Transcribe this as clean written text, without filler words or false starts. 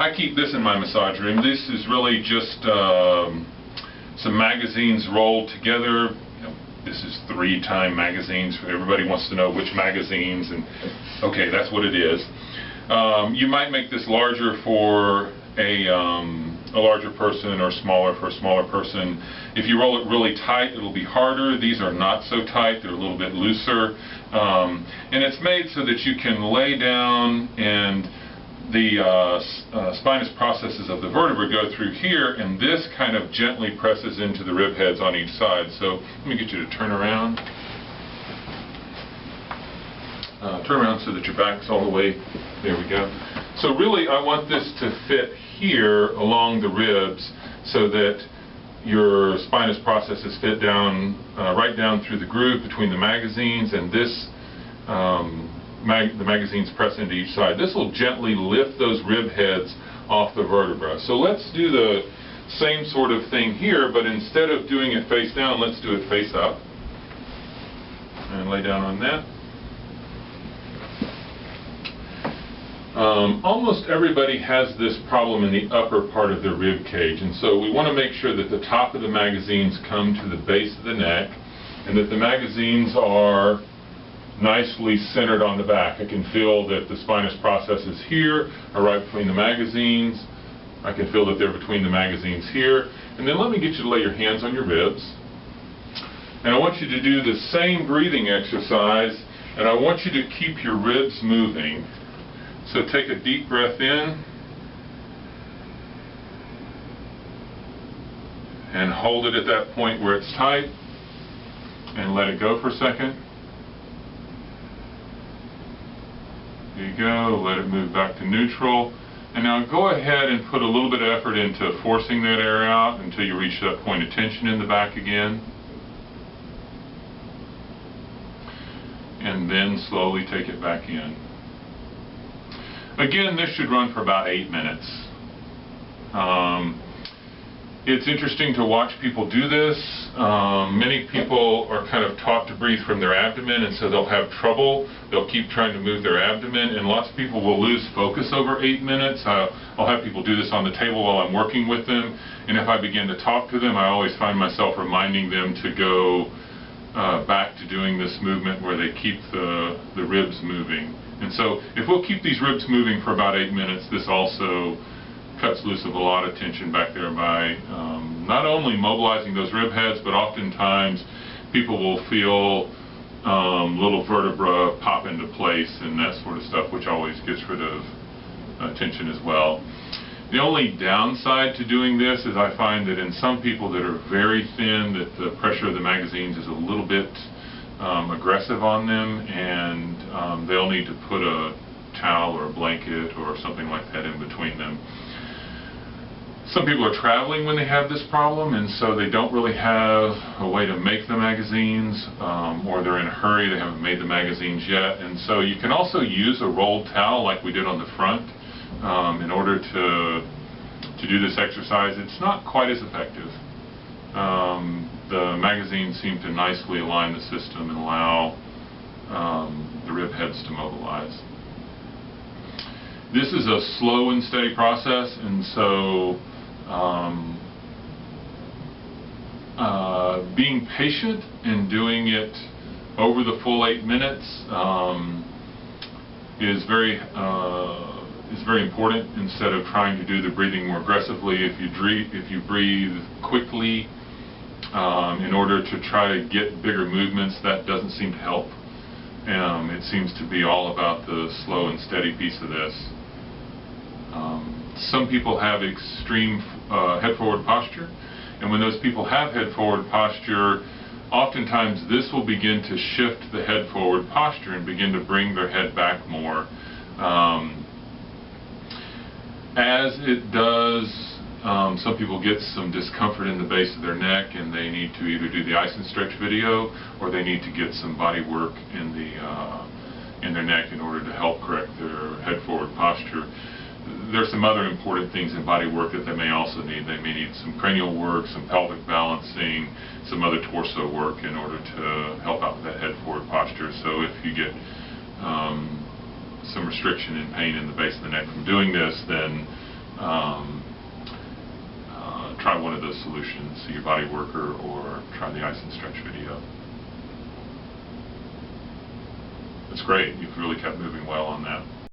I keep this in my massage room. This is really just some magazines rolled together. This is 3-time magazines. Everybody wants to know which magazines, and okay, that's what it is. You might make this larger for a larger person, or smaller for a smaller person. If you roll it really tight, it'll be harder. These are not so tight. They're a little bit looser. And it's made so that you can lay down and the spinous processes of the vertebra go through here, and this kind of gently presses into the rib heads on each side. So let me get you to turn around. Turn around so that your back's all the way. There we go. So really, I want this to fit here along the ribs so that your spinous processes fit down, right down through the groove between the magazines, and this the magazines press into each side. This will gently lift those rib heads off the vertebra. So let's do the same sort of thing here, but instead of doing it face down, let's do it face up. And lay down on that. Almost everybody has this problem in the upper part of their rib cage, and so we want to make sure that the top of the magazines come to the base of the neck, and that the magazines are nicely centered on the back. I can feel that the spinous processes here are right between the magazines. I can feel that they're between the magazines here. And then let me get you to lay your hands on your ribs. And I want you to do the same breathing exercise, and I want you to keep your ribs moving. So take a deep breath in and hold it at that point where it's tight, and let it go for a second. There you go. Let it move back to neutral. And now go ahead and put a little bit of effort into forcing that air out until you reach that point of tension in the back again. And then slowly take it back in. Again, this should run for about 8 minutes. It's interesting to watch people do this. Many people are kind of taught to breathe from their abdomen, and so they'll have trouble. They'll keep trying to move their abdomen, and lots of people will lose focus over 8 minutes. I'll have people do this on the table while I'm working with them, and if I begin to talk to them, I always find myself reminding them to go back to doing this movement where they keep the ribs moving. And so if we'll keep these ribs moving for about 8 minutes, this also cuts loose of a lot of tension back there by not only mobilizing those rib heads, but oftentimes people will feel little vertebra pop into place and that sort of stuff, which always gets rid of tension as well. The only downside to doing this is I find that in some people that are very thin, that the pressure of the magazines is a little bit aggressive on them, and they'll need to put a towel or a blanket or something like that in between them. Some people are traveling when they have this problem, and so they don't really have a way to make the magazines, or they're in a hurry, they haven't made the magazines yet. And so you can also use a rolled towel like we did on the front in order to do this exercise. It's not quite as effective. The magazines seem to nicely align the system and allow the rib heads to mobilize. This is a slow and steady process, and so being patient and doing it over the full 8 minutes is very important. Instead of trying to do the breathing more aggressively, if you breathe quickly in order to try to get bigger movements, that doesn't seem to help. It seems to be all about the slow and steady piece of this. Some people have extreme head-forward posture, and when those people have head-forward posture, oftentimes this will begin to shift the head-forward posture and begin to bring their head back more. As it does, some people get some discomfort in the base of their neck, and they need to either do the ice and stretch video, or they need to get some body work in their neck in order to help correct their head-forward posture. There's some other important things in body work that they may also need. They may need some cranial work, some pelvic balancing, some other torso work in order to help out with that head-forward posture. So if you get some restriction and pain in the base of the neck from doing this, then try one of those solutions, see your body worker or try the ice and stretch video. That's great. You've really kept moving well on that.